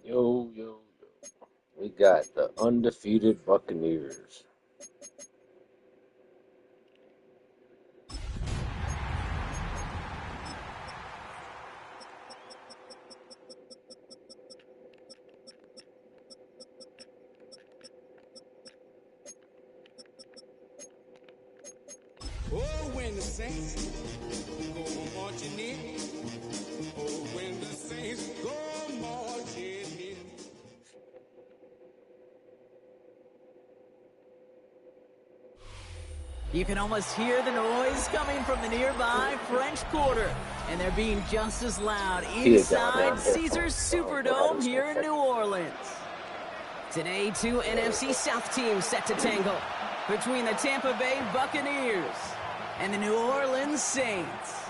Yo, yo, yo. We got the undefeated Buccaneers. Oh, when the saints go marching in. Oh, when the saints go marching in. You can almost hear the noise coming from the nearby French Quarter, and they're being just as loud inside Caesars Superdome here in New Orleans. Today, two NFC South teams set to tangle between the Tampa Bay Buccaneers and the New Orleans Saints.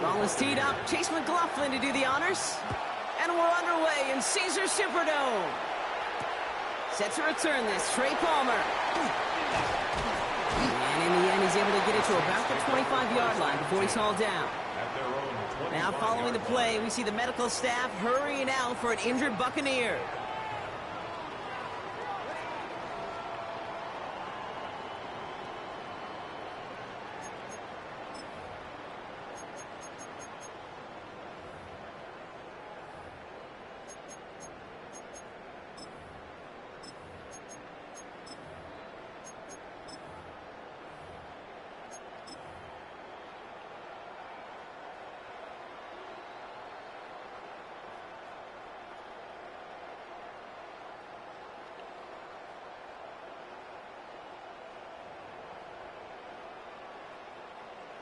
Ball is teed up. Chase McLaughlin to do the honors. And we're underway in Caesars Superdome. Set to return this, Trey Palmer. And in the end, he's able to get it to about the 25-yard line before he's hauled down. Now following the play, we see the medical staff hurrying out for an injured Buccaneer.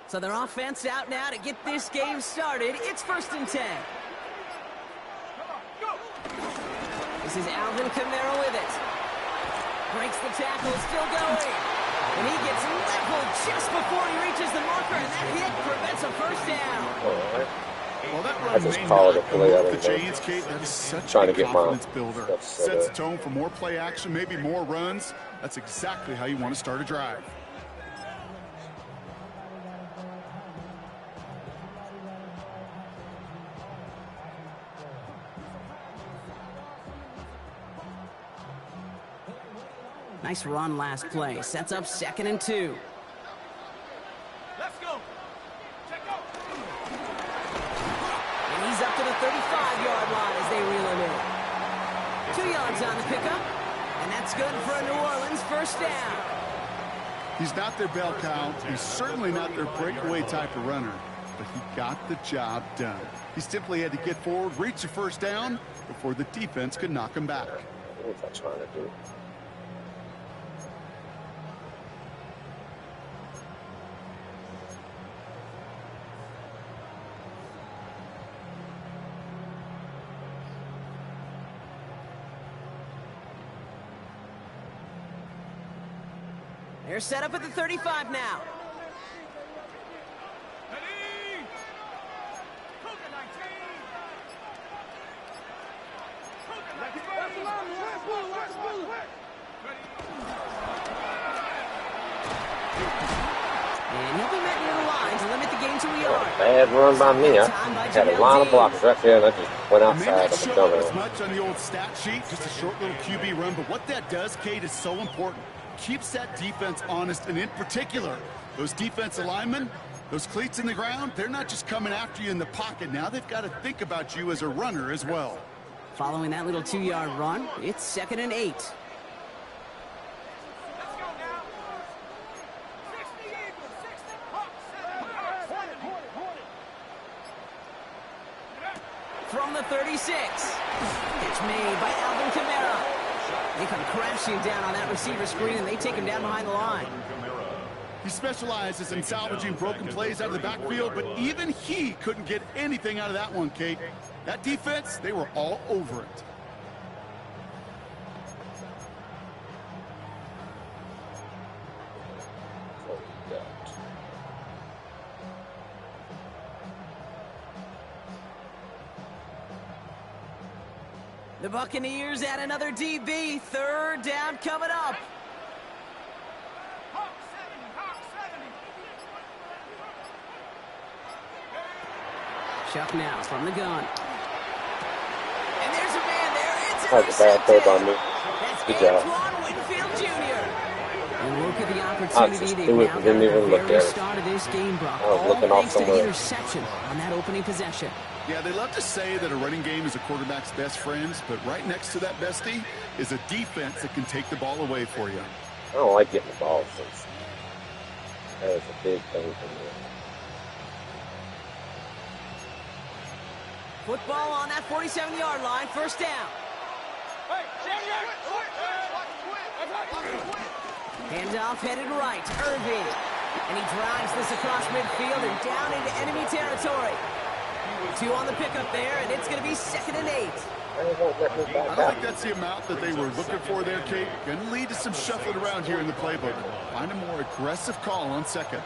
So their offense out now to get this game started. It's 1st and 10. This is Alvin Kamara with it. Breaks the tackle, still going. And he gets leveled just before he reaches the marker, and that hit prevents a first down. Well, that I run just may called not a play out the of chains, Kate. That is such trying a to get my confidence builder. stuff set Sets the up. tone for more play action, maybe more runs. That's exactly how you want to start a drive. Nice run last play. Sets up 2nd and 2. Let's go. Check out. And he's up to the 35-yard line as they reel him in. 2 yards on the pickup. And that's good for a New Orleans first down. He's not their bell cow. He's certainly not their breakaway type of runner. But he got the job done. He simply had to get forward, reach the first down before the defense could knock him back. What was I trying to do? They're set up at the 35 now. And he'll be met near the line to limit the game to a yard. Bad run by me. I had a line of blockers right there, and I just went It may outside not of the show up as dummy. much on the old stat sheet, just a short little QB run, but what that does, Kate, is so important. Keeps that defense honest, and in particular, those defensive linemen, those cleats in the ground, they're not just coming after you in the pocket. Now they've got to think about you as a runner as well. Following that little 2-yard run, it's 2nd and 8. From the 36. Catch made by Alvin Kamara. They come crashing down on that receiver screen, and they take him down behind the line. He specializes in salvaging broken plays out of the backfield, but even he couldn't get anything out of that one, Kate. That defense, they were all over it. The Buccaneers add another DB. 3rd down coming up. Chuck now from the gun. And there's a man there. It's That was a bad throw by me. That's Good job. Antoine Winfield Jr. And look at the I opportunity just they've threw it now and got didn't at the even look very at it. start of this game, Brock. I was All looking off thanks to the somewhere. interception on that opening possession. Yeah, they love to say that a running game is a quarterback's best friends, but right next to that bestie is a defense that can take the ball away for you. I don't like getting the ball first. That is a big thing for me. Football on that 47-yard line, first down. Handoff headed right, Irving. And he drives this across midfield and down into enemy territory. 2 on the pickup there, and it's going to be 2nd and 8. I don't think that's the amount that they were looking for there, Kate. Going to lead to some shuffling around here in the playbook. Find a more aggressive call on 2nd.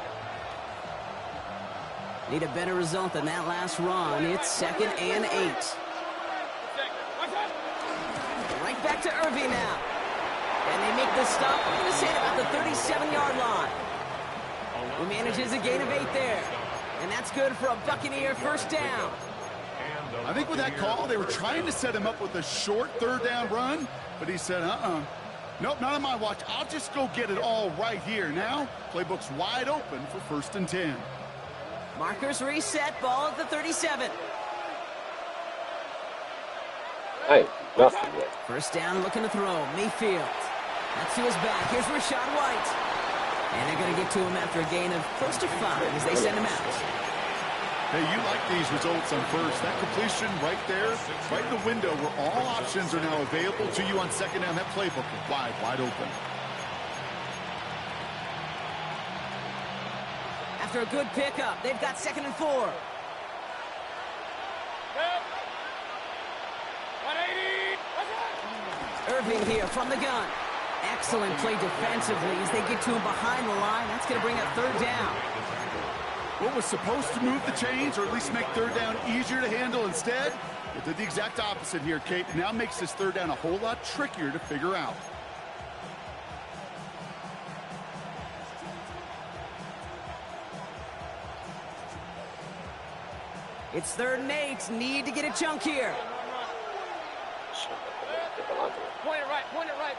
Need a better result than that last run. It's 2nd and 8. Right back to Irving now. And they make the stop. I'm going to say about the 37-yard line. Who manages a gain of 8 there. And that's good for a Buccaneer first down. I think with that call, they were trying to set him up with a short 3rd down run, but he said, nope, not on my watch. I'll just go get it all right here. Now, playbook's wide open for 1st and 10. Markers reset, ball at the 37. Hey, nothing yet. First down, looking to throw. Mayfield. That's to his back. Here's Rashad White. And they're going to get to him after a gain of close to 5 as they send him out. Hey, you like these results on first. That completion right there, right in the window where all options are now available to you on 2nd down. That playbook is wide open. After a good pickup, they've got 2nd and 4. Irving here from the gun. Excellent play defensively as they get to him behind the line. That's going to bring up 3rd down. What was supposed to move the chains, or at least make 3rd down easier to handle instead, it did the exact opposite here, Kate. Now makes this 3rd down a whole lot trickier to figure out. It's 3rd and 8. Need to get a chunk here. Point it right.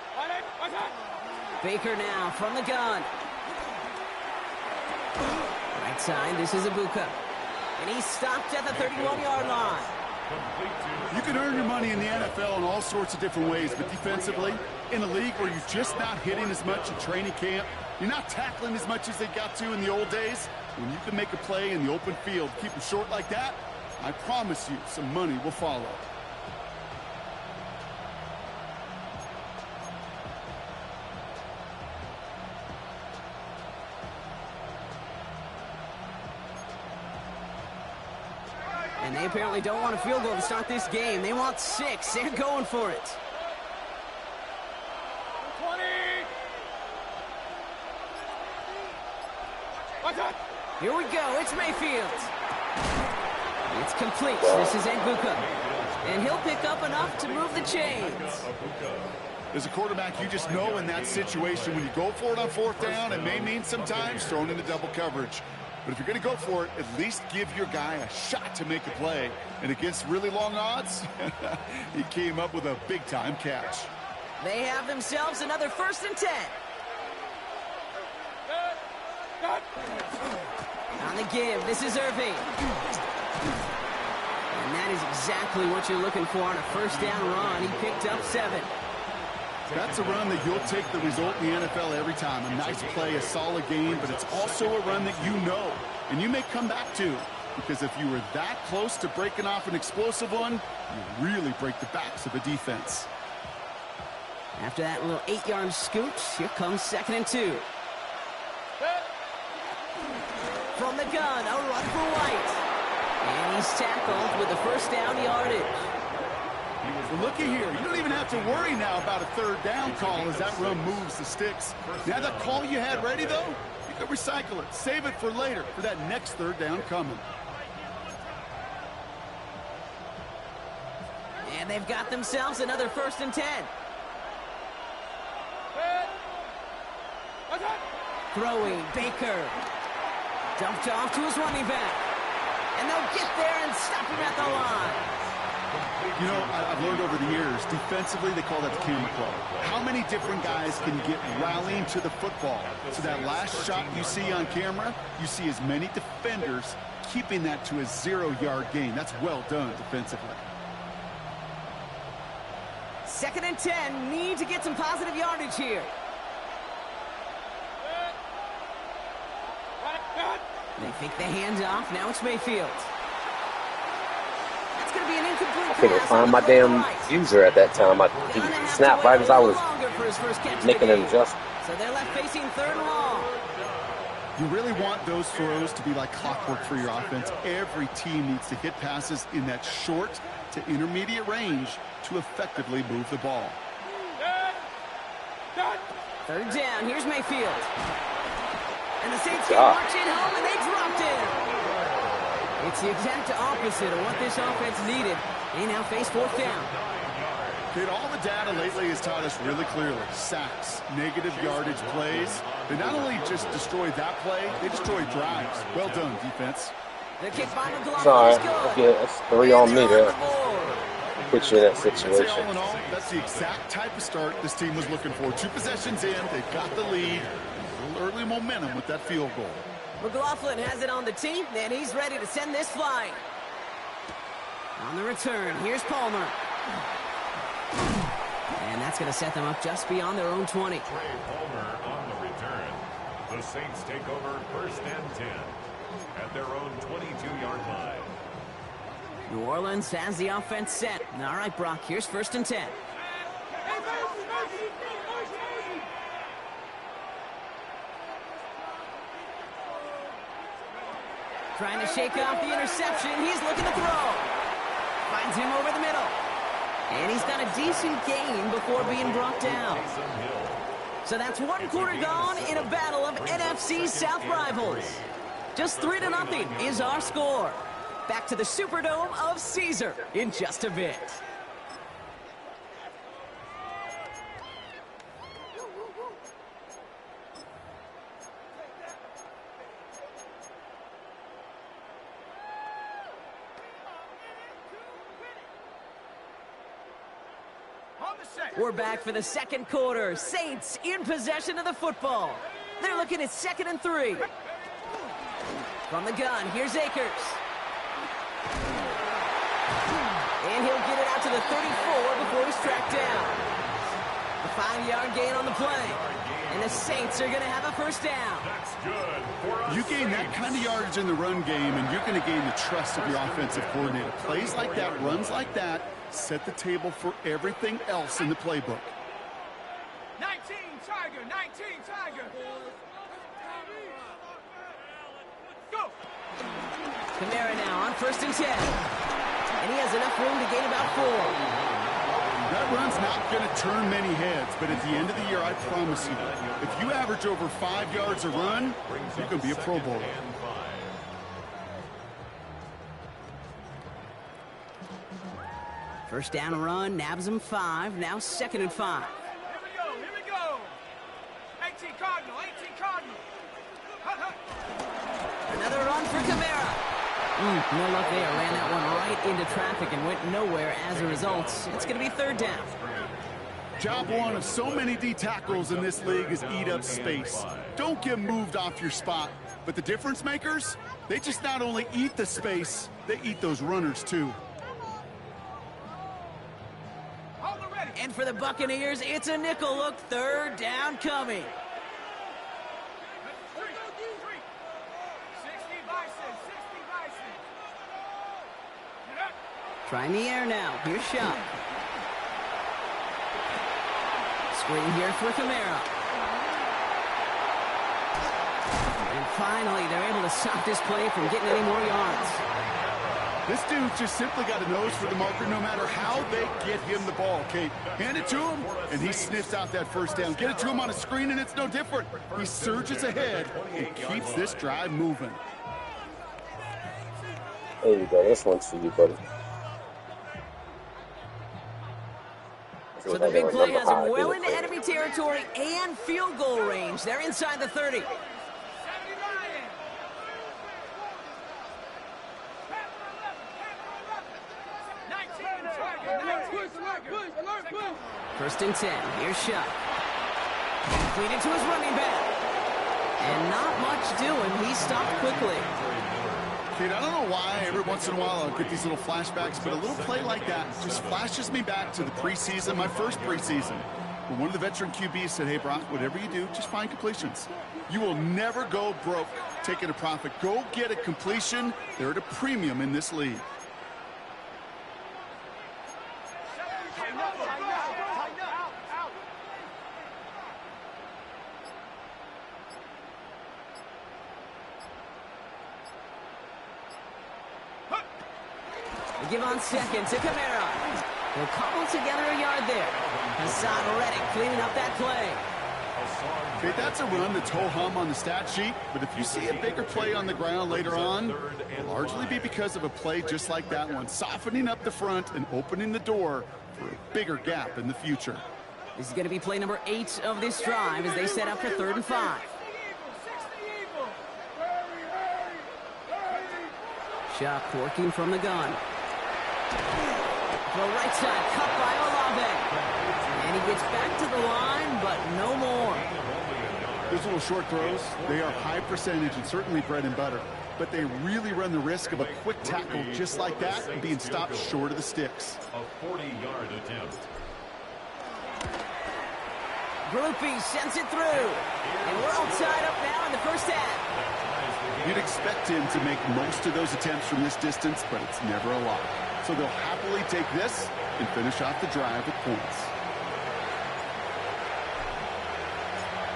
Baker now from the gun. Right side, this is Ibuka. And he's stopped at the 31-yard line. You can earn your money in the NFL in all sorts of different ways, but defensively, in a league where you're just not hitting as much in training camp, you're not tackling as much as they got to in the old days, when you can make a play in the open field, keep them short like that, I promise you some money will follow. And they apparently don't want a field goal to start this game. They want 6. They're going for it. 20. Here we go. It's Mayfield. It's complete. This is Ibuka. And he'll pick up enough to move the chains. As a quarterback, you just know in that situation when you go for it on 4th down, it may mean sometimes thrown into double coverage. But if you're going to go for it, at least give your guy a shot to make a play. And against really long odds, he came up with a big-time catch. They have themselves another 1st and 10. On the give, this is Irving. And that is exactly what you're looking for on a 1st down run. He picked up 7. That's a run that you'll take the result in the NFL every time. A nice play, a solid game, but it's also a run that you know, and you may come back to. Because if you were that close to breaking off an explosive one, you really break the backs of a defense. After that little 8-yard scoot, here comes 2nd and 2. From the gun, a run for White. And he's tackled with the 1st down yardage. Well, looky here. You don't even have to worry now about a 3rd down call as that run moves the sticks. Now that call you had ready, though, you can recycle it. Save it for later for that next 3rd down coming. And they've got themselves another 1st and 10. Throwing, Baker. Dumped off to his running back. And they'll get there and stop him at the line. You know, I've learned over the years, defensively, they call that the camera club. How many different guys can get rallying to the football? So that last shot you see on camera, you see as many defenders keeping that to a 0-yard gain. That's well done defensively. 2nd and 10, need to get some positive yardage here. They fake the handoff. Now it's Mayfield. That's going to be an incomplete pass. I couldn't find my damn user at that time. He snapped right as I was making an adjustment. So they're left facing 3rd and long. You really want those throws to be like clockwork for your offense. Every team needs to hit passes in that short to intermediate range to effectively move the ball. 3rd down. Here's Mayfield. And the Saints can march in home, and they dropped it. It's the exact opposite of what this offense needed. They now face 4th down. Kid, all the data lately has taught us really clearly. Sacks, negative yardage plays. They not only just destroyed that play, they destroyed drives. Well done, defense. The kick by McLaughlin. Sorry, that's 3 on me there. Put you in that situation. All in all, that's the exact type of start this team was looking for. 2 possessions in, they've got the lead. A little early momentum with that field goal. McLaughlin has it on the tee, and he's ready to send this flying. On the return, here's Palmer. And that's going to set them up just beyond their own 20. Trey Palmer on the return. The Saints take over 1st and 10 at their own 22-yard line. New Orleans has the offense set. All right, Brock, here's 1st and 10. Trying to shake off the interception. He's looking to throw. Finds him over the middle. And he's got a decent gain before being brought down. So that's 1 quarter gone in a battle of NFC South rivals. Just 3-0 is our score. Back to the Superdome of Caesar in just a bit. We're back for the 2nd quarter. Saints in possession of the football. They're looking at 2nd and 3. From the gun, here's Akers. And he'll get it out to the 34 before he's tracked down. The 5-yard gain on the play. And the Saints are going to have a 1st down. That's good. You gain that kind of yardage in the run game, and you're going to gain the trust of your offensive coordinator. Plays like that, runs like that, set the table for everything else in the playbook. 19 Tiger, 19 Tiger. Go. Kamara now on 1st and 10. And he has enough room to gain about 4. That run's not going to turn many heads, but at the end of the year, I promise you, if you average over 5 yards a run, you're going to be a Pro Bowler. First down run, nabs him 5. Now 2nd and 5. Here we go. 18 Cardinal, 18 Cardinal. Another run for Kamara. No luck there. Ran that one right into traffic and went nowhere as a result. It's going to be 3rd down. Job one of so many D tackles in this league is eat up space. Don't get moved off your spot. But the difference makers, they just not only eat the space, they eat those runners too. And for the Buccaneers, it's a nickel look. 3rd down coming. 60 Bison. Trying the air now. Here's Shot. Screen here for Kamara. And finally, they're able to stop this play from getting any more yards. This dude just simply got a nose for the marker no matter how they get him the ball, Kate. Hand it to him, and he sniffs out that 1st down. Get it to him on a screen, and it's no different. He surges ahead and keeps this drive moving. There you go. This one's for you, buddy. So the big play has him well into enemy territory and field goal range. They're inside the 30. First and 10. Here's Shuck. Completed to his running back. And not much doing. He stopped quickly. Kid, I don't know why every once in a while I'll get these little flashbacks, but a little play like that just flashes me back to the preseason, my first preseason. When one of the veteran QBs said, hey, Brock, whatever you do, just find completions. You will never go broke taking a profit. Go get a completion. They're at a premium in this league. They give on second to Kamara. They'll cobble together a yard there. Hassan Reddick cleaning up that play. Okay, that's a run that's ho-hum on the stat sheet, but if you see a bigger play on the ground later on, it'll largely be because of a play just like that one, softening up the front and opening the door for a bigger gap in the future. This is going to be play number 8 of this drive as they set up for 3rd and 5. Shock working from the gun. The right side cut by Olave. And he gets back to the line, but no more. Those little short throws, they are high percentage and certainly bread and butter, but they really run the risk of a quick tackle just like that and being stopped short of the sticks. A 40-yard attempt. Groupie sends it through. And we're all tied up now in the first half. You'd expect him to make most of those attempts from this distance, but it's never a lot. So they'll happily take this and finish off the drive with points.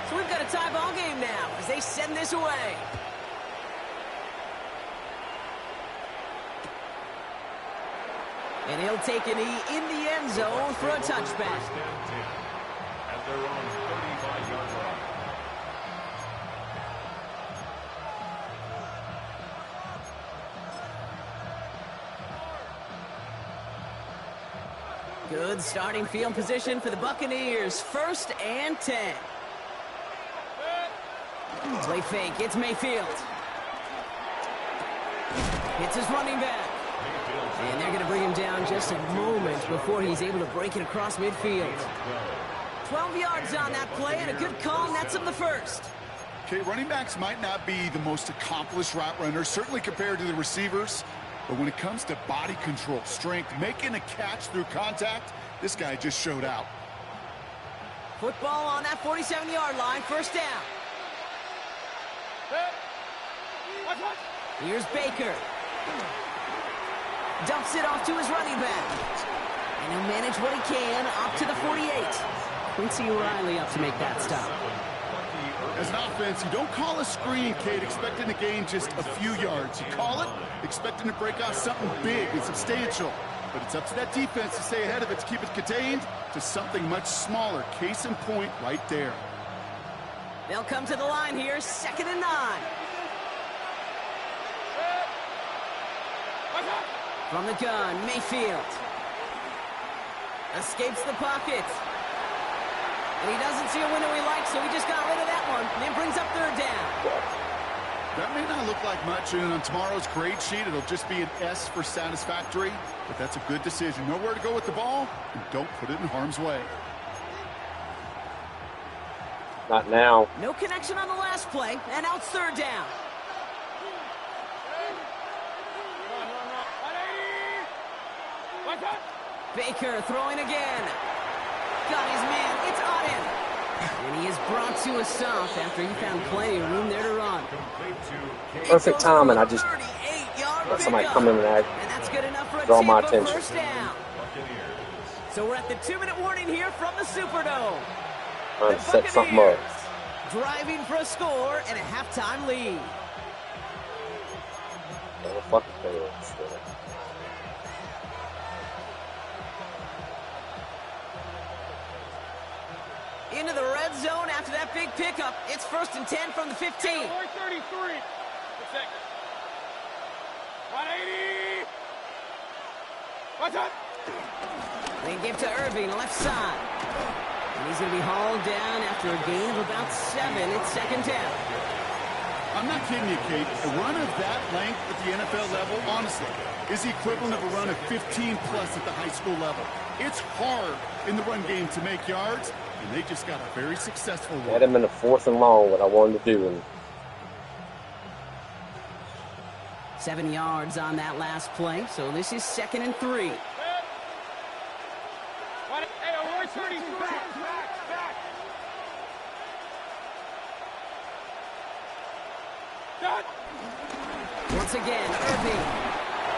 So we've got a tie ball game now as they send this away. And he'll take a knee in the end zone for a touchback. At their own 35-yard line. Good starting field position for the Buccaneers. 1st and 10. Play fake. It's Mayfield. Hits his running back. And they're going to bring him down just a moment before he's able to break it across midfield. 12 yards on that play and a good call nets him the first. Okay, running backs might not be the most accomplished route runners, certainly compared to the receivers. But when it comes to body control, strength, making a catch through contact, this guy just showed out. Football on that 47-yard line, 1st down. Here's Baker. Dumps it off to his running back. And he'll manage what he can up to the 48. Quincy Riley up to make that stop. As an offense, you don't call a screen, Kate, expecting to gain just a few yards. You call it expecting to break off something big and substantial. But it's up to that defense to stay ahead of it, to keep it contained to something much smaller. Case in point right there. They'll come to the line here, 2nd and 9. From the gun, Mayfield. Escapes the pocket. And he doesn't see a window he likes, so he just got rid of that one. And then brings up 3rd down. That may not look like much, and on tomorrow's grade sheet, it'll just be an S for satisfactory. But that's a good decision. Know where to go with the ball, and don't put it in harm's way. Not now. No connection on the last play, and now it's 3rd down. Baker throwing again. Got his man. It's on him. And he is brought to a stop after he found plenty of room there to run. Perfect timing. I just let somebody come in and that's good enough for a draw my Tampa attention. 1st down. So we're at the 2-minute warning here from the Superdome. Trying The to set something up. Buccaneers driving for a score and a halftime lead. Motherfucker fans. Into the red zone after that big pickup. It's 1st and 10 from the 15. 433. 180. What's up? They give to Irving, left side. And he's going to be hauled down after a gain of about 7. It's 2nd down. I'm not kidding you, Kate. A run of that length at the NFL level, honestly, is the equivalent of a run of 15-plus at the high school level. It's hard in the run game to make yards, and they just got a very successful one. Had him in the 4th and long, what I wanted to do. And 7 yards on that last play, so this is 2nd and 3. Hey, we're 33. Back. Done. Once again, Irving.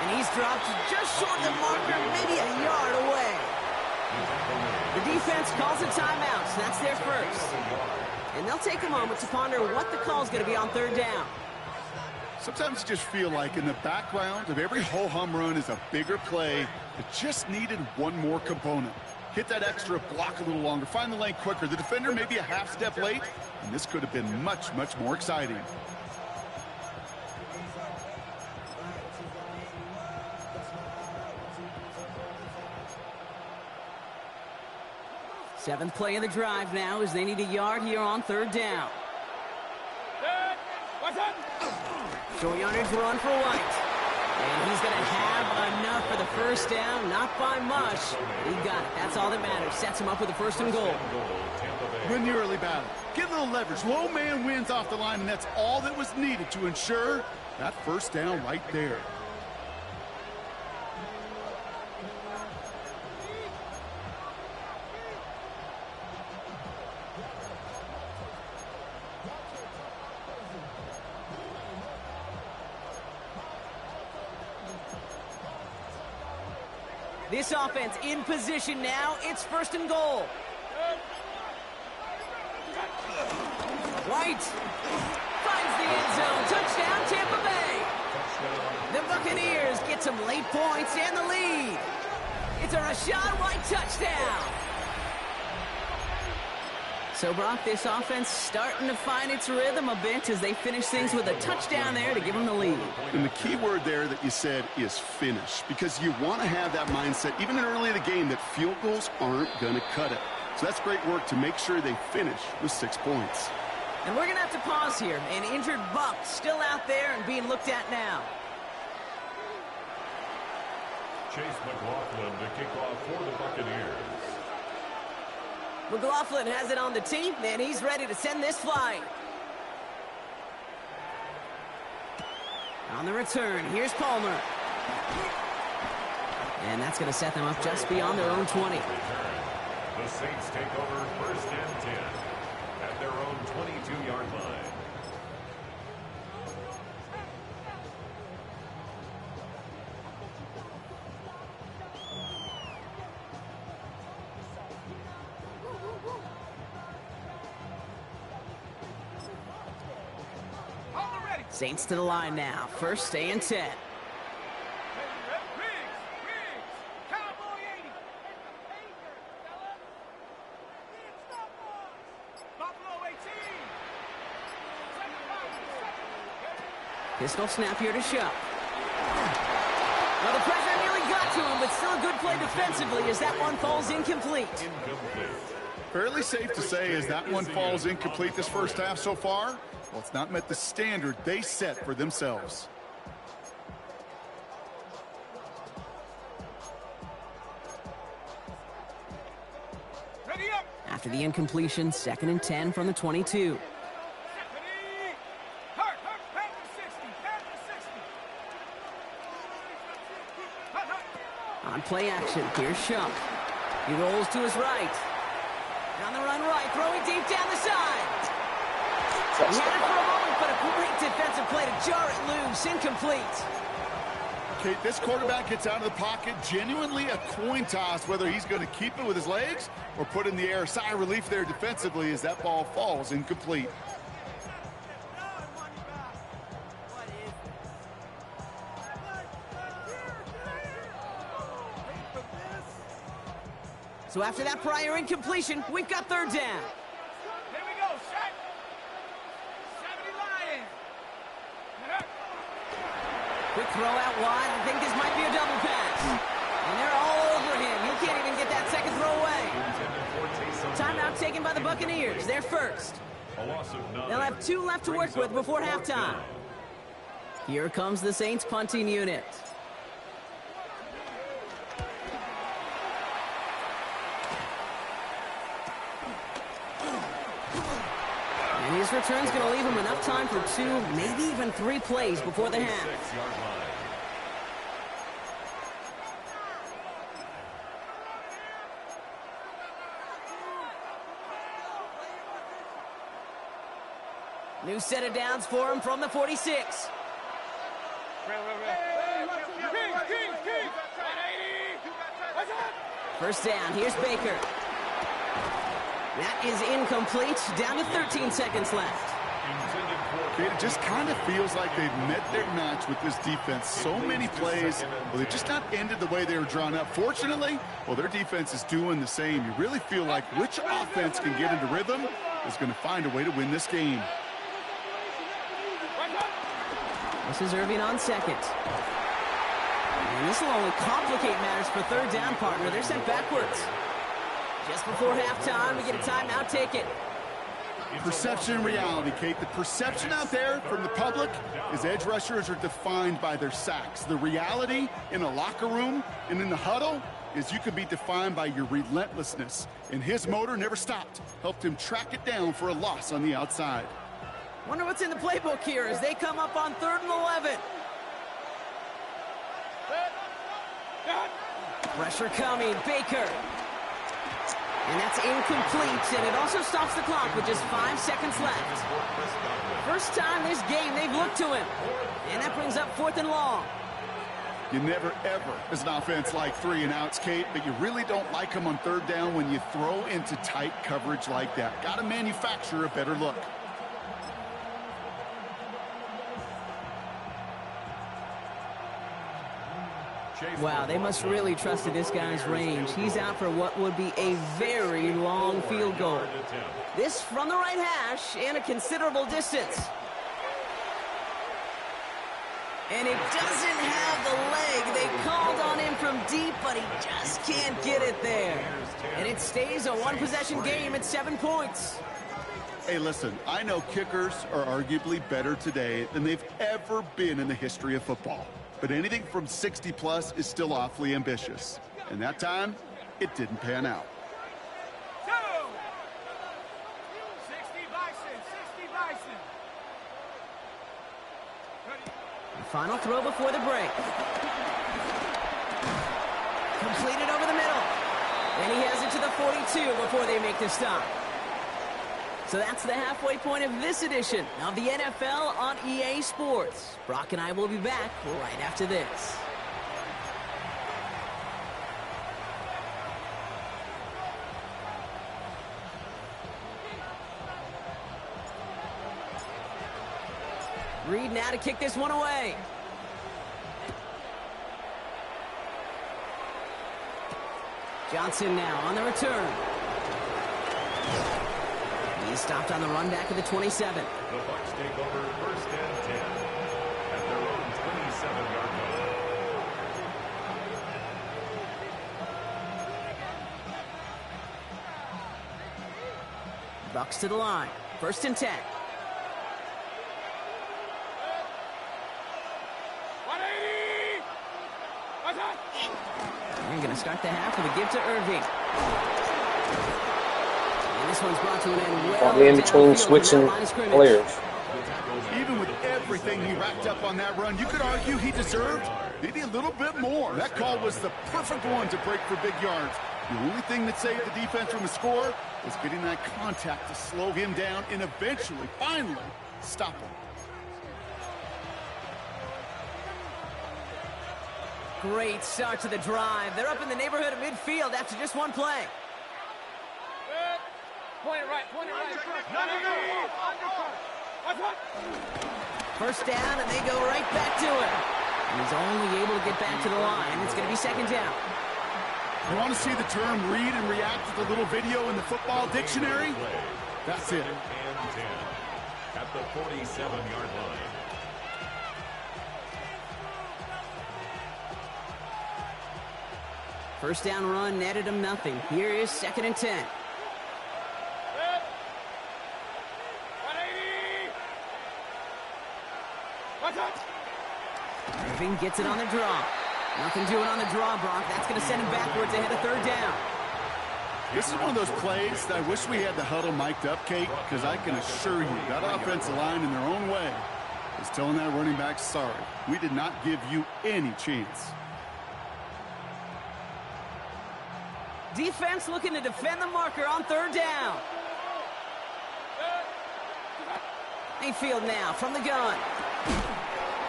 And he's dropped just short of the marker, maybe a yard away. The defense calls a timeout, so that's their first. And they'll take a moment to ponder what the call is going to be on 3rd down. Sometimes you just feel like in the background of every ho-hum run is a bigger play that just needed one more component. Hit that extra block a little longer, find the lane quicker. The defender may be a half step late, and this could have been much, much more exciting. Seventh play of the drive now as they need a yard here on 3rd down. What's up? Short yardage run for White. And he's going to have enough for the first down. Not by much. He got it. That's all that matters. Sets him up with a 1st and goal. Win the early battle. Get a little leverage. Low man wins off the line, and that's all that was needed to ensure that 1st down right there. This offense in position now. It's 1st and goal. White finds the end zone. Touchdown, Tampa Bay. The Buccaneers get some late points and the lead. It's a Rachaad White touchdown. So, Brock, this offense starting to find its rhythm a bit as they finish things with a touchdown there to give them the lead. And the key word there that you said is finish, because you want to have that mindset, even in early in the game, that field goals aren't going to cut it. So that's great work to make sure they finish with 6 points. And we're going to have to pause here. An injured Buck still out there and being looked at now. Chase McLaughlin to kick off for the Buccaneers. McLaughlin has it on the tee, and he's ready to send this flying. On the return, here's Palmer. And that's going to set them up just beyond their own 20. The Saints take over 1st and 10 at their own 22-yard line. Saints to the line now. 1st and 10. Pistol snap here to Shupp. Well, the pressure nearly got to him, but still a good play defensively as that one falls incomplete. Fairly safe to say as that one falls incomplete this first half so far. Well, it's not met the standard they set for themselves. Ready up. After the incompletion, 2nd and 10 from the 22. On play action, here's Shupp. He rolls to his right. And on the run right, throwing deep down the side. He had it for a moment, but a great defensive play to jar it loose. Incomplete. Okay, this quarterback gets out of the pocket, genuinely a coin toss, whether he's going to keep it with his legs or put it in the air. Sigh of relief there defensively as that ball falls incomplete. So after that prior incompletion, we've got 3rd down. Here we go, set. 70 Lions. Quick throw out wide. I think this might be a double pass. And they're all over him. He can't even get that second throw away. Timeout taken by the Buccaneers. They're first. A loss of 9. They'll have 2 left to work with before halftime. Here comes the Saints punting unit. And his return's going to leave him enough time for 2, maybe even 3 plays before the half. 6-yard line. New set of downs for him from the 46. First down, here's Baker. That is incomplete, down to 13 seconds left. It just kind of feels like they've met their match with this defense. So many plays, well, they just not ended the way they were drawn up. Fortunately, well, their defense is doing the same. You really feel like which offense can get into rhythm is going to find a way to win this game. This is Irving on second. And this will only complicate matters for third down, partner. They're sent backwards. Just before halftime, we get a timeout. Take it. Perception and reality, Kate. The perception out there from the public is edge rushers are defined by their sacks. The reality in a locker room and in the huddle is you could be defined by your relentlessness. And his motor never stopped. Helped him track it down for a loss on the outside. Wonder what's in the playbook here as they come up on 3rd and 11. Pressure coming, Baker. And that's incomplete, and it also stops the clock with just 5 seconds left. First time this game they've looked to him. And that brings up 4th and long. You never, ever, as an offense, like 3 and outs, Kate, but you really don't like them on 3rd down when you throw into tight coverage like that. Got to manufacture a better look. Wow, they must really trust in this guy's range. He's out for what would be a very long field goal. This from the right hash and a considerable distance. And it doesn't have the leg. They called on him from deep, but he just can't get it there. And it stays a 1-possession game at 7 points. Hey, listen, I know kickers are arguably better today than they've ever been in the history of football. But anything from 60-plus is still awfully ambitious. And that time, it didn't pan out. 60 Bison, 60 Bison. Final throw before the break. Completed over the middle. And he has it to the 42 before they make the stop. So that's the halfway point of this edition of the NFL on EA Sports. Brock and I will be back right after this. Reed now to kick this one away. Johnson now on the return. He's stopped on the run back of the 27. The Bucs take over 1st and 10 at their own 27-yard line. Bucs to the line. 1st and 10. 180. They're going to start the half with a give to Irving. And this one's brought to an end well Probably in between switching players. Even with everything he racked up on that run, you could argue he deserved maybe a little bit more. That call was the perfect one to break for big yards. The only thing that saved the defense from a score was getting that contact to slow him down and eventually, finally, stop him. Great start to the drive. They're up in the neighborhood of midfield after just one play. Point it right, point it right. First down, and they go right back to it. He's only able to get back to the line. It's going to be 2nd down. You want to see the term read and react to the little video in the football dictionary? That's it. 2nd and 10 at the 47-yard line. First down run netted him nothing. Here is 2nd and 10. Irving gets it on the draw. Nothing doing on the draw, Brock. That's going to send him backwards ahead of third down. This is one of those plays that I wish we had the huddle mic'd up, Kate, because I can assure you that offensive line in their own way is telling that running back, sorry, we did not give you any chance. Defense looking to defend the marker on third down. Mayfield now from the gun.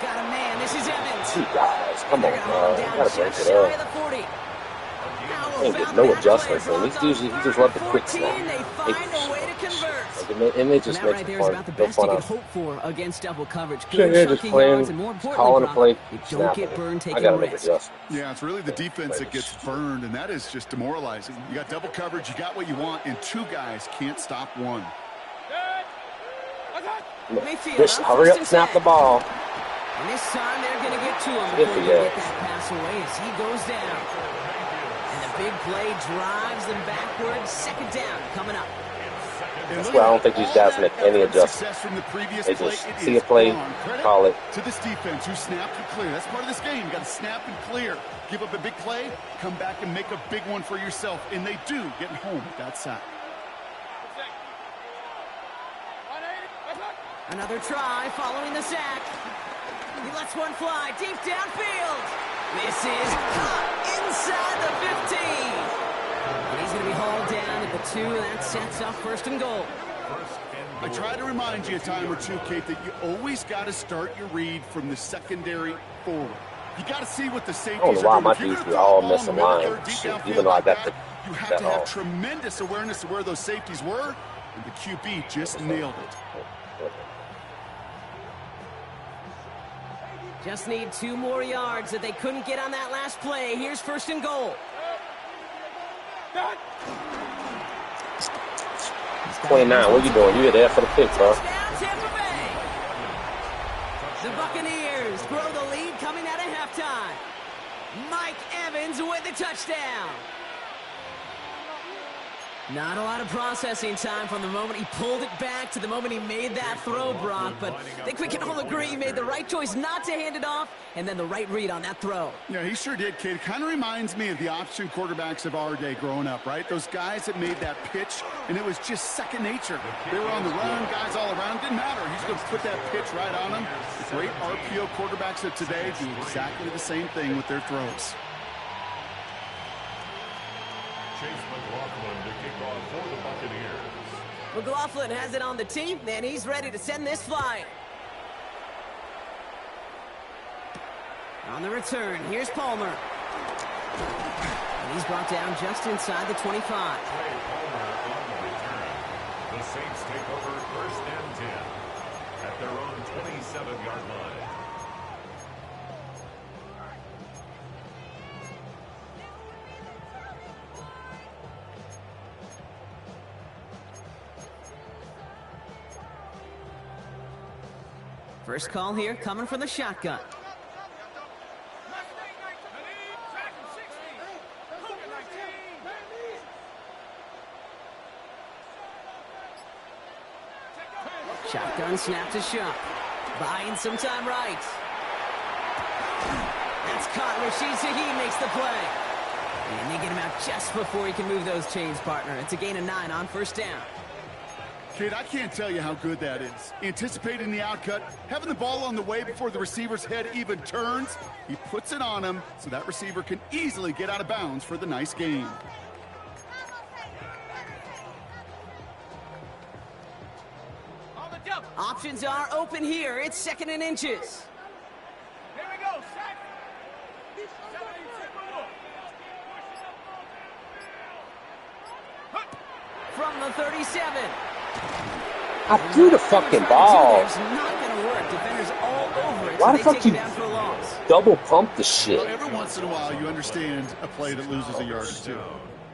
Got a man. This is Evans. You guys, come on, bro. You gotta break it shy of up. the 40. He ain't getting no adjustments, man. He just run the quick snap. They find a way to convert. And they just that make right there it is fun. about the No best you fun could out. hope for against double coverage. Yeah, Good they're just chunky playing, yards, and more importantly, calling a Brock, play, you don't snapping get it. burned I taking gotta a make risk. adjustments. Yeah, it's really the defense that gets burned, and that is just demoralizing. You got double coverage, you got what you want, and two guys can't stop one. Mayfield Just on hurry first up, and snap the 10. ball. And this time they're going to get to him If before he they get is. that pass away as he goes down. And the big play drives them backwards. Second down coming up. That's why I don't think these guys make any adjustments. They just see a play, call it. To this defense who snapped and clear. That's part of this game. You got to snap and clear. Give up a big play, come back and make a big one for yourself. And they do, getting home at that sack. Another try following the sack. He lets one fly deep downfield. This is caught inside the 15. And he's going to be hauled down at the 2, and that sets up first and goal. I try to remind you a time or two, Kate, that you always got to start your read from the secondary forward. You got to see what the safeties I don't know why are my doing. If dudes you're be gonna all throw a ball in the missing middle line third, and deep shit, downfield even though I like got that, you have that to have off. tremendous awareness of where those safeties were, and the QB just nailed it. Just need 2 more yards that they couldn't get on that last play. Here's first and goal. 29, what you doing? You there for the pick, bro. Touchdown, Tampa Bay. The Buccaneers grow the lead coming out of halftime. Mike Evans with the touchdown. Not a lot of processing time from the moment he pulled it back to the moment he made that throw, Brock. But I think we can all agree he made the right choice not to hand it off, and then the right read on that throw. Yeah, he sure did, kid. Kind of reminds me of the option quarterbacks of our day growing up, right? Those guys that made that pitch, and it was just second nature. They were on the run, guys all around. Didn't matter. He's going to put that pitch right on them. The great RPO quarterbacks of today do exactly the same thing with their throws. Chase McLaughlin to kick off for the Buccaneers. McLaughlin has it on the tee, and he's ready to send this flying. On the return, here's Palmer. And he's brought down just inside the 25. Trey Palmer on the return. The Saints take over first and 10 at their own 27-yard line. First call here coming from the shotgun. Shotgun snap to Shuck. Buying some time right. That's caught. Rashid Shaheed makes the play. And they get him out just before he can move those chains, partner. It's a gain of 9 on first down. Kid, I can't tell you how good that is. Anticipating the outcut, having the ball on the way before the receiver's head even turns. He puts it on him so that receiver can easily get out of bounds for the nice gain. Options are open here. It's second and inches. Here we go. Sack. From the 37. I threw the fucking ball. It's not going to work. Defenders all over it. Why so the fuck they take you it down for a loss. double pump the shit? Well, every once in a while, you understand a play that loses a yard or two.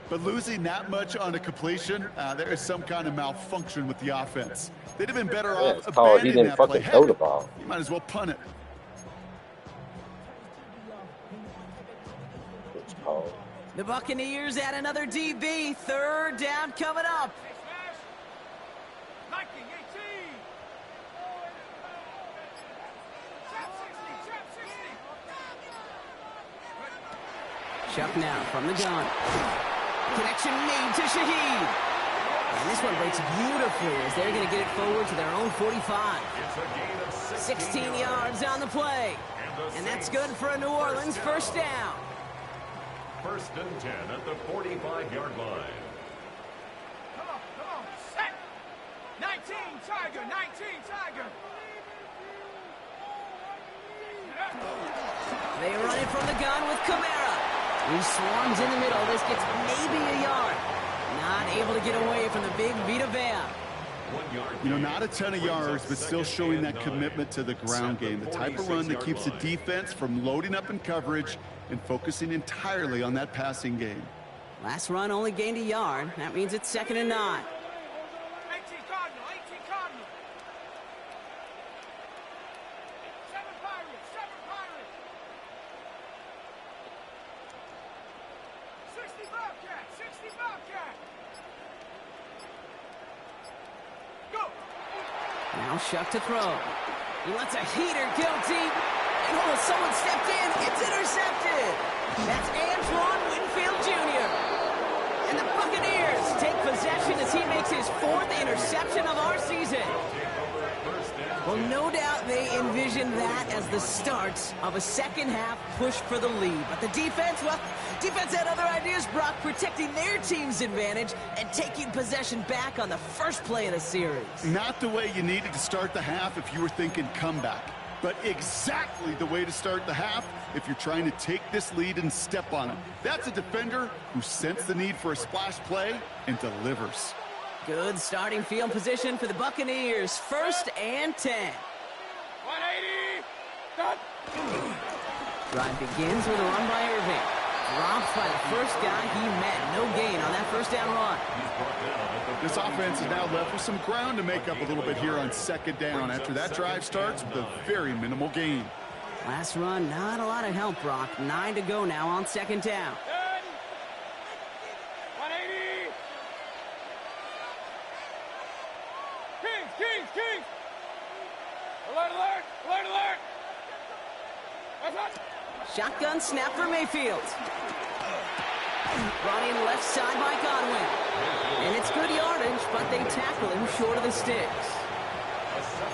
But losing that much on a completion, there is some kind of malfunction with the offense. They'd have been better Yeah, off it's called he abandoning didn't that play. fucking Heck, throw the ball. you might as well punt it. It's called. The Buccaneers add another DB. Third down coming up. Chuck now from the gun. Connection made to Shaheed. And this one breaks beautifully as they're going to get it forward to their own 45. 16 yards on the play. And that's good for a New Orleans first down. First and 10 at the 45-yard line. Come on, set. 19, Tiger, 19, Tiger. They run it from the gun with Kamara. He swarms in the middle. This gets maybe a yard. Not able to get away from the big Vita Vea. You know, not a ton of yards, but still showing that commitment to the ground game. The type of run that keeps the defense from loading up in coverage and focusing entirely on that passing game. Last run only gained a yard. That means it's 2nd and 9. 18 Cardinal, 18 Cardinal. 7 Pirates, 7 Pirates. 60 Bobcat, 60 Bobcat. Go. Now Shuck to throw. He lets a heater go deep. And someone stepped in. It's intercepted. That's Antoine Winfield Jr. And the Buccaneers take possession as he makes his 4th interception of our season. Well, no doubt they envisioned that as the start of a second-half push for the lead. But the defense, well, defense had other ideas, Brock, protecting their team's advantage and taking possession back on the first play of the series. Not the way you needed to start the half if you were thinking comeback, but exactly the way to start the half if you're trying to take this lead and step on it. That's a defender who sensed the need for a splash play and delivers. Good starting field position for the Buccaneers. 1st and 10. 180. Done. Drive begins with a run by Irving. Drops by the first guy he met. No gain on that first down run. This offense is now left with some ground to make up a little bit here on 2nd down after that drive starts with a very minimal gain. Last run, not a lot of help, Brock. 9 to go now on 2nd down. 180. Kings. Alert, alert, alert, alert. What's up? Shotgun snap for Mayfield. Running left side by Godwin. And it's good yardage, but they tackle him short of the sticks.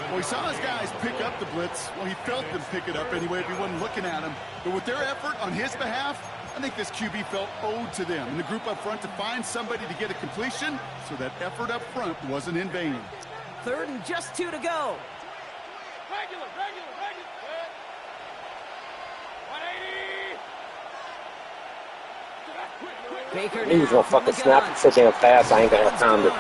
Well, he saw his guys pick up the blitz. Well, he felt them pick it up anyway if he wasn't looking at him. But with their effort on his behalf, I think this QB felt owed to them and the group up front to find somebody to get a completion, so that effort up front wasn't in vain. 3rd and just 2 to go. Regular. 180. Baker He was now gonna from the fucking snap gun. it so damn fast, I ain't gonna have time to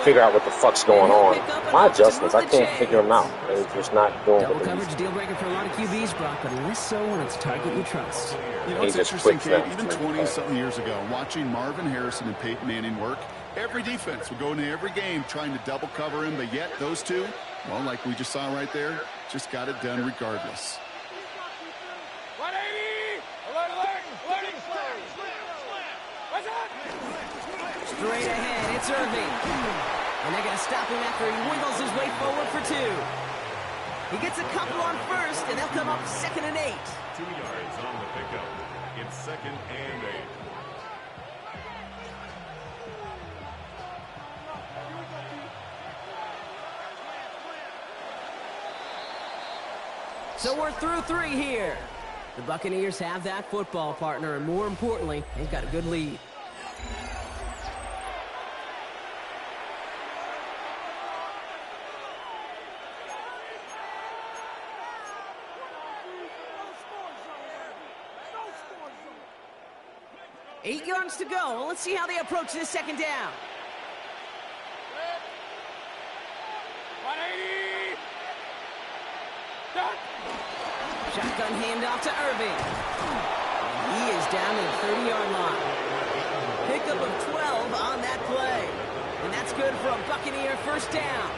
figure out what the fuck's going on. My adjustments, I can't figure them out. They're just not doing Double what they coverage deal breaker for a lot of QBs, Brock, but less so when it's a target you trust. You know, He it's just interesting, quits Kate, them. even 20-something years ago, watching Marvin Harrison and Peyton Manning work, every defense would go into every game trying to double cover him, but yet those two, well, like we just saw right there, just got it done regardless. 180. Alert, alerting. What's up? Straight ahead, it's Irving. And they're going to stop him after he wiggles his way forward for 2. He gets a couple on 1st, and they'll come up 2nd and 8. 2 yards on the pickup. It's 2nd and 8. So we're through 3 here. The Buccaneers have that football partner, and more importantly, they've got a good lead. Eight yards to go. Let's see how they approach this 2nd down. 180. Done. Shotgun handoff to Irving. And he is down to the 30-yard line. Pickup of 12 on that play. And that's good for a Buccaneer first down.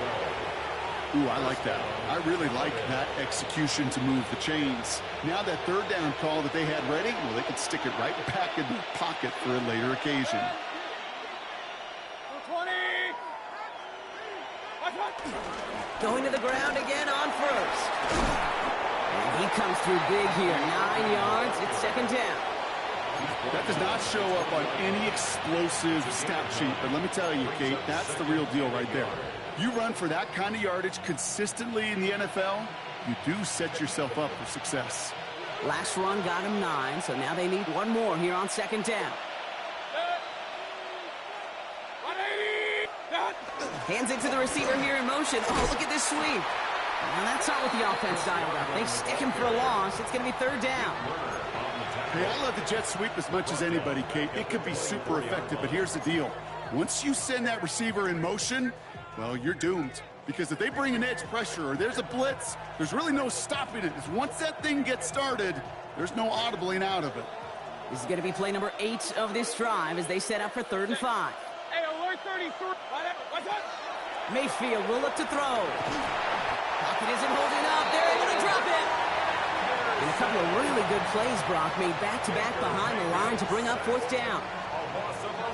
Ooh, I like that. I really like that execution to move the chains. Now that 3rd down call that they had ready, well, they could stick it right back in their pocket for a later occasion. 20. Going to the ground again on 1st. And he comes through big here. 9 yards. It's 2nd down. That does not show up on any explosive stat sheet, but let me tell you, Kate, that's the real deal right there. You run for that kind of yardage consistently in the NFL, you do set yourself up for success. Last run got him 9, so now they need one more here on second down. Hands it to the receiver here in motion. Oh, look at this sweep. Now that's not what the offense dialed up. They stick him for a loss. It's going to be third down. Hey, I love the jet sweep as much as anybody, Kate. It could be super effective, but here's the deal. Once you send that receiver in motion, well, you're doomed. Because if they bring an edge pressure or there's a blitz, there's really no stopping it. Once that thing gets started, there's no audibling out of it. This is going to be play number 8 of this drive as they set up for 3rd and 5. Hey, alert 33. What's up? Mayfield will look to throw. Pocket isn't holding up. They're able to drop it. And a couple of really good plays, Brock, made back-to-back behind the line to bring up 4th down.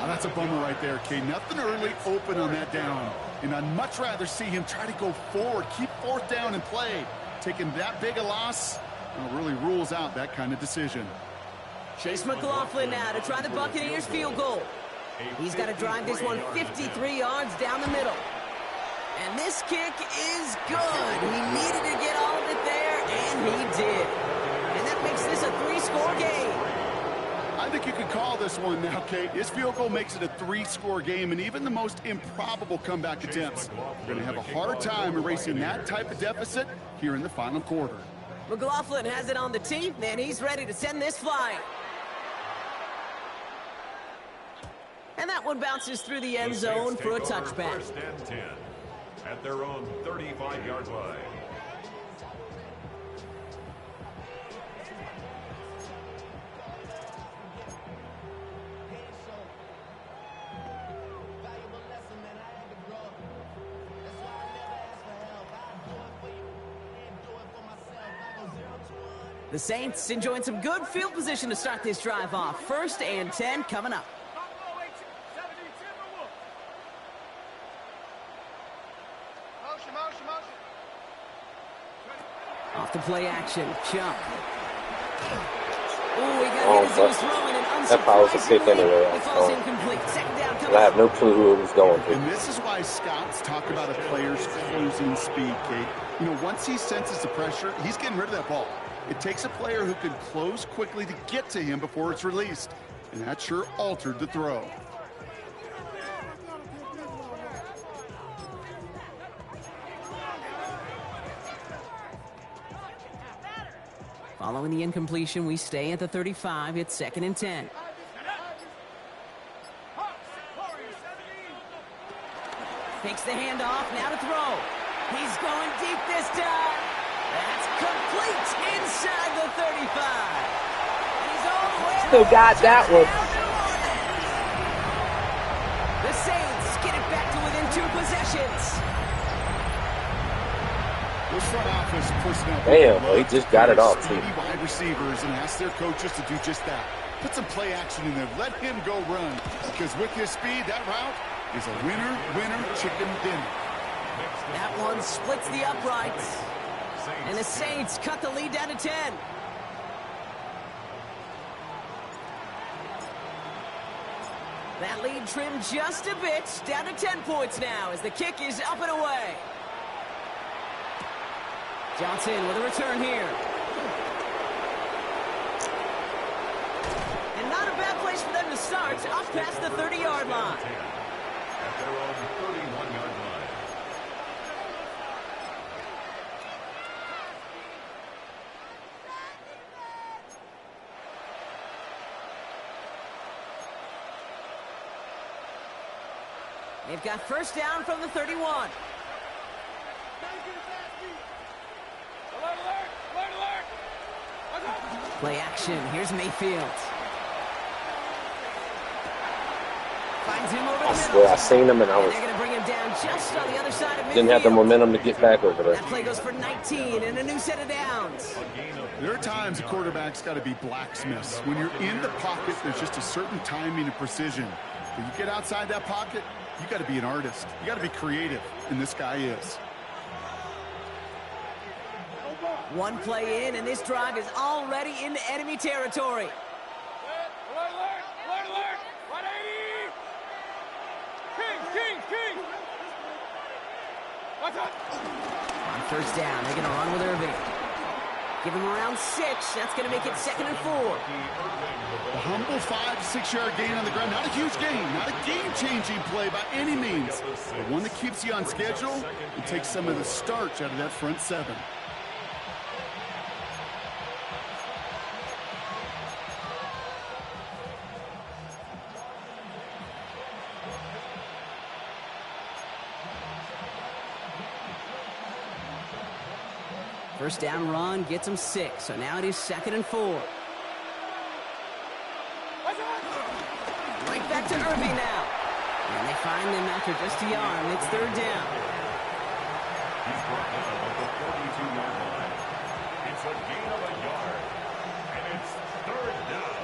Oh, that's a bummer right there, Kate. Nothing early open on that down. And I'd much rather see him try to go forward, keep 4th down and play. Taking that big a loss, really rules out that kind of decision. Chase McLaughlin now to try the Buccaneers field goal. He's got to drive this one 53 yards down the middle. And this kick is good. He needed to get all of it there, and he did. And that makes this a 3-score game. I think you could call this one now, Kate. This field goal makes it a 3-score game, and even the most improbable comeback attempts are going to have a hard time erasing that type of deficit here in the final quarter. McLaughlin has it on the tee, and he's ready to send this flying. And that one bounces through the end zone for a touchback. 1st and 10 at their own 35-yard line. The Saints enjoying some good field position to start this drive off. 1st and 10 coming up. Off to play action. Jump. Oh, he got hit as he was throwing an that probably was a pick anyway. It falls incomplete. 2nd down coming I have no clue who it was going to. And this is why scouts talk about a player's closing speed, Kate. You know, once he senses the pressure, he's getting rid of that ball. It takes a player who can close quickly to get to him before it's released. And that sure altered the throw. Following the incompletion, we stay at the 35. It's 2nd and 10. Takes the handoff, now to throw. He's going deep this time. That's complete inside the 35. He's all the way. Still got that one. The Saints get it back to within 2 possessions. This front office personnel. Damn, well, he just got it off, too. Wide receivers and ask their coaches to do just that. Put some play action in there. Let him go run. Because with his speed, that route is a winner, chicken dinner. That one splits the uprights. And the Saints cut the lead down to 10. That lead trimmed just a bit, down to 10 points now as the kick is up and away. Johnson with a return here. And not a bad place for them to start, up past the 30-yard line. At their own 31-yard line. They've got 1st down from the 31. Play action. Here's Mayfield. Finds him over the I middle. swear, I seen him and I was They're going to bring him down just on the other side of midfield. didn't have the momentum to get back over there. That play goes for 19 and a new set of downs. There are times a quarterback's got to be blacksmiths. When you're in the pocket, there's just a certain timing and precision. When you get outside that pocket, you got to be an artist. You got to be creative, and this guy is. One play in, and this drive is already into enemy territory. First down. They're going to run with Irving. Give him around 6. That's going to make it 2nd and 4. A humble 5 to 6 yard gain on the ground. Not a huge gain, not a game-changing play by any means, but one that keeps you on schedule and takes some of the starch out of that front 7. First down run gets him 6. So now it is 2nd and 4. Right back to Irving now. And they find him after just a yard. It's 3rd down. He's brought down at the 42-yard line. It's a gain of a yard. And it's 3rd down.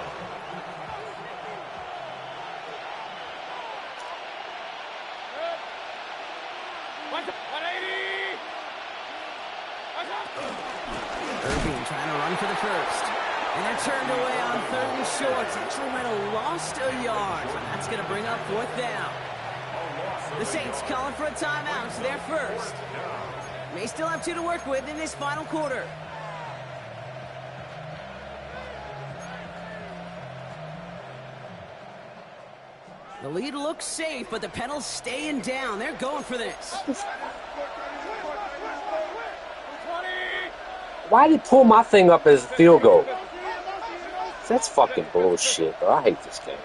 Irving trying to run for the first. And they're turned away on 3rd and short. Actually might have lost a yard. So that's going to bring up 4th down. The Saints calling for a timeout. So they're first. May still have 2 to work with in this final quarter. The lead looks safe, but the pedals staying down. They're going for this. Why did he pull my thing up as a field goal? That's fucking bullshit, bro. I hate this game.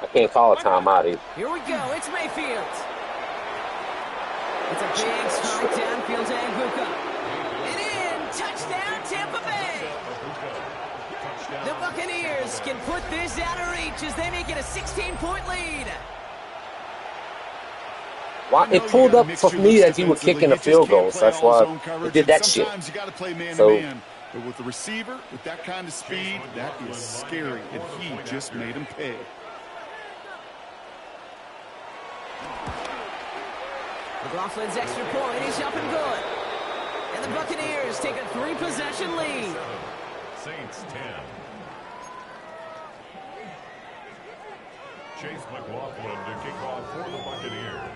I can't call a timeout either. Here we go. It's Mayfield. It's a big strike downfield to Anguka. And in. Touchdown, Tampa Bay. The Buccaneers can put this out of reach as they make it a 16-point lead. Why, it pulled up for me that he was kicking a field goal, so that's why it did that shit. Sometimes you got to play man So, to man. But with the receiver, with that kind of speed, that is scary, and he just made him pay. McLaughlin's extra point is up and good. And the Buccaneers take a 3-possession lead. Saints 10. Chase McLaughlin to kick off for the Buccaneers.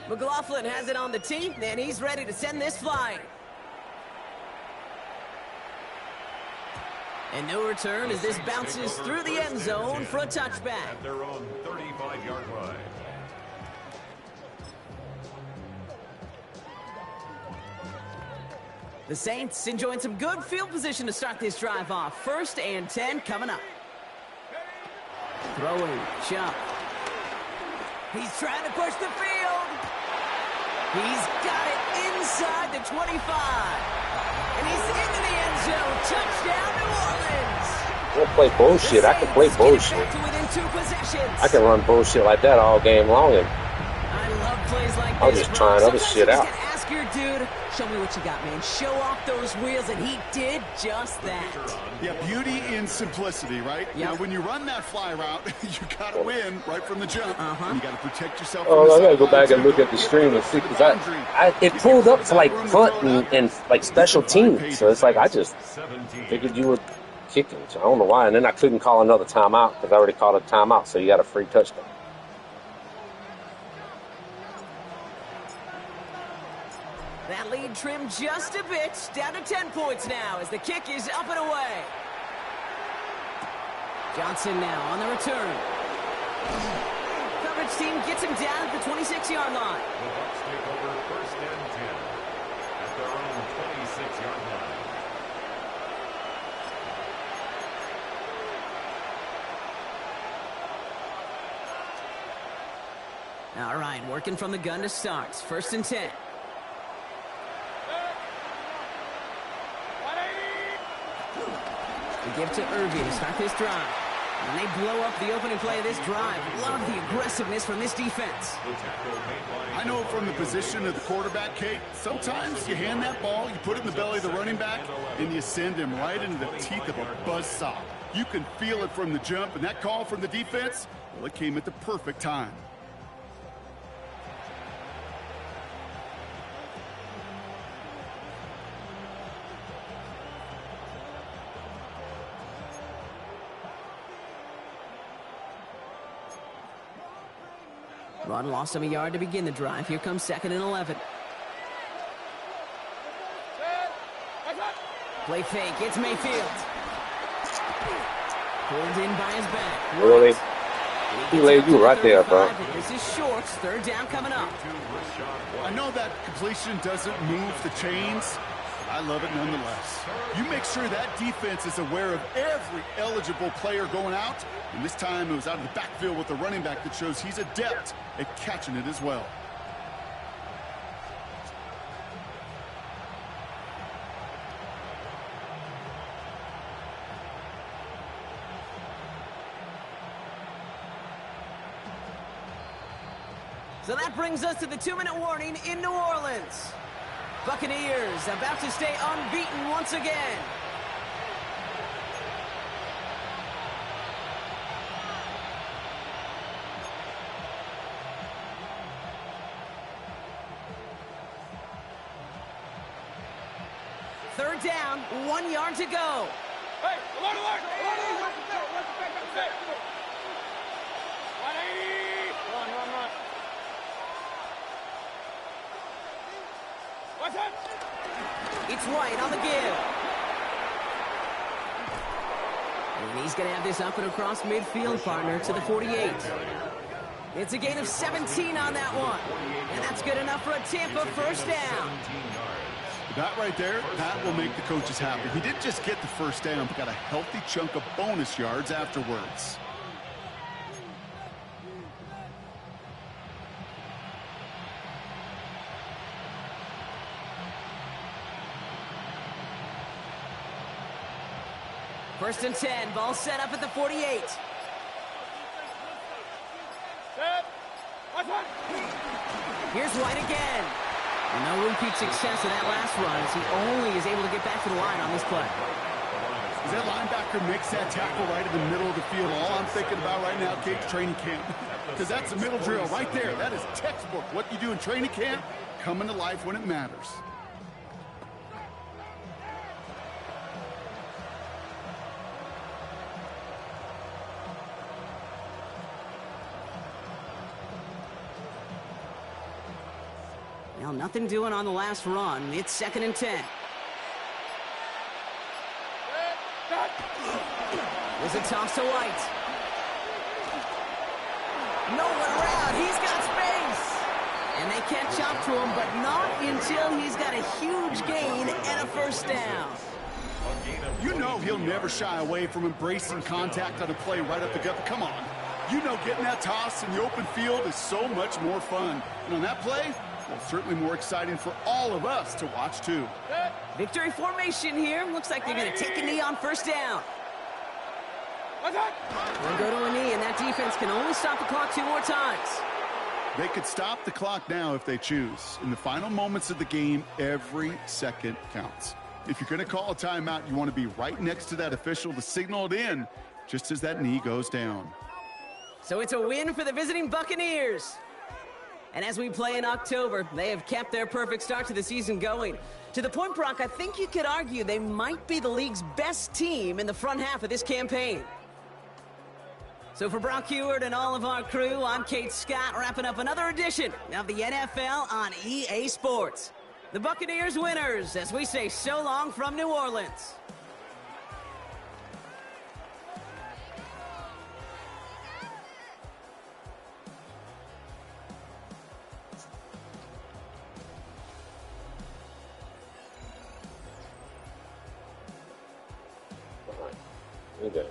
McLaughlin has it on the tee, and he's ready to send this flying. And no return as this bounces through the end zone for a touchback. At their own 35-yard line. The Saints enjoying some good field position to start this drive off. 1st and 10 coming up. Throwing, jump. He's trying to push the field. He's got it inside the 25. And he's into the end zone. Touchdown, New Orleans. I don't play bullshit. I can play bullshit. I can run bullshit like that all game long. And I love plays like this. I was just trying other shit out. Ask your dude, show me what you got, man. Show off those wheels, and he did just that. Yeah, beauty in simplicity, right? Yep. You know, when you run that fly route, you got to win right from the jump. And you got to protect yourself. Oh, I gotta go back and look at the stream and see, because it pulled up to like punt and like special teams. So it's like I just figured you were kicking. So I don't know why. And then I couldn't call another timeout because I already called a timeout. So you got a free touchdown. That lead trimmed just a bit, down to 10 points now as the kick is up and away. Johnson now on the return. Coverage team gets him down at the 26-yard line. The Bucs take over 1st and 10 at their own 26-yard line. All right, working from the gun to start. 1st and 10. They give to Irving to start this drive. And they blow up the opening play of this drive. Love the aggressiveness from this defense. I know from the position of the quarterback, Kate, sometimes you hand that ball, you put it in the belly of the running back, and you send him right into the teeth of a buzzsaw. You can feel it from the jump, and that call from the defense, well, it came at the perfect time. Run lost him a yard to begin the drive. Here comes 2nd and 11. Play fake. It's Mayfield. Pulled in by his back. Really? He laid you right there, bro. This is Shorts. 3rd down coming up. I know that completion doesn't move the chains. I love it nonetheless. You make sure that defense is aware of every eligible player going out. And this time it was out of the backfield with the running back that shows he's adept at catching it as well. So that brings us to the 2-minute warning in New Orleans. Buccaneers about to stay unbeaten once again. Third down, 1 yard to go. Hey, alert, alert, alert, alert. Run. What's that? It's White on the give. And he's going to have this up and across midfield, partner, to the 48. It's a gain of 17 on that one. And that's good enough for a Tampa first down. That right there, that will make the coaches happy. He didn't just get the first down, but got a healthy chunk of bonus yards afterwards. First and 10, ball set up at the 48. Here's White again. And no repeat success of that last run as he only is able to get back to the line on this play. As that linebacker makes that tackle right in the middle of the field, all I'm thinking about right now, Kate, training camp. Because that's a middle drill right there. That is textbook. What you do in training camp, coming to life when it matters. Well, nothing doing on the last run. It's 2nd and 10. There's a toss to White. Nowhere around. He's got space. And they catch up to him, but not until he's got a huge gain and a first down. You know he'll never shy away from embracing contact on a play right up the gut. Come on. You know getting that toss in the open field is so much more fun. And on that play, well, certainly more exciting for all of us to watch, too. Victory formation here. Looks like they're going to take a knee on first down. They'll go to a knee, and that defense can only stop the clock 2 more times. They could stop the clock now if they choose. In the final moments of the game, every second counts. If you're going to call a timeout, you want to be right next to that official to signal it in just as that knee goes down. So it's a win for the visiting Buccaneers. And as we play in October, they have kept their perfect start to the season going. To the point, Brock, I think you could argue they might be the league's best team in the front half of this campaign. So for Brock Heward and all of our crew, I'm Kate Scott, wrapping up another edition of the NFL on EA Sports. The Buccaneers winners, as we say so long from New Orleans. Okay.